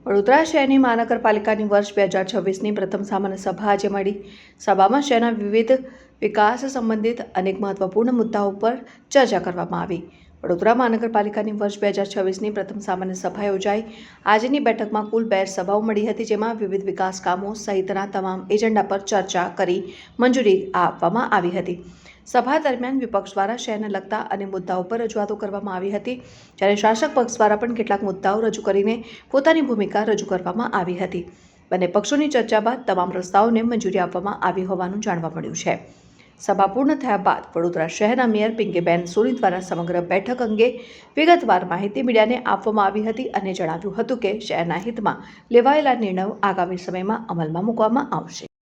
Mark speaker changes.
Speaker 1: વડોદરા શહેરની મહાનગરપાલિકાની વર્ષ 2026ની પ્રથમ સામાન્ય સભા આજે મળી। સભામાં શહેરના વિવિધ વિકાસ સંબંધિત અનેક મહત્વપૂર્ણ મુદ્દાઓ પર ચર્ચા કરવામાં આવી। વડોદરા મહાનગરપાલિકાની વર્ષ 2026ની પ્રથમ સામાન્ય સભા યોજાઈ। આજની બેઠકમાં કુલ 2 સભાઓ મળી હતી, જેમાં વિવિધ વિકાસ કામો સહિતના તમામ એજન્ડા પર ચર્ચા કરી મંજૂરી આપવામાં આવી હતી। સભા દરમિયાન વિપક્ષ દ્વારા શહેરને લગતા અનેક મુદ્દાઓ પર રજૂઆતો કરવામાં આવી હતી, જ્યારે શાસક પક્ષ દ્વારા પણ કેટલાક મુદ્દાઓ રજૂ કરીને પોતાની ભૂમિકા રજૂ કરવામાં આવી હતી। બંને પક્ષોની ચર્ચા બાદ તમામ રસ્તાઓને મંજૂરી આપવામાં આવી હોવાનું જાણવા મળ્યું છે। સભા પૂર્ણ થયા બાદ વડોદરા શહેરના મેયર પિંકીબેન સોની દ્વારા સમગ્ર બેઠક અંગે વિગતવાર માહિતી મીડિયાને આપવામાં આવી હતી અને જણાવ્યું હતું કે શહેરના હિતમાં લેવાયેલા નિર્ણયો આગામી સમયમાં અમલમાં મૂકવામાં આવશે।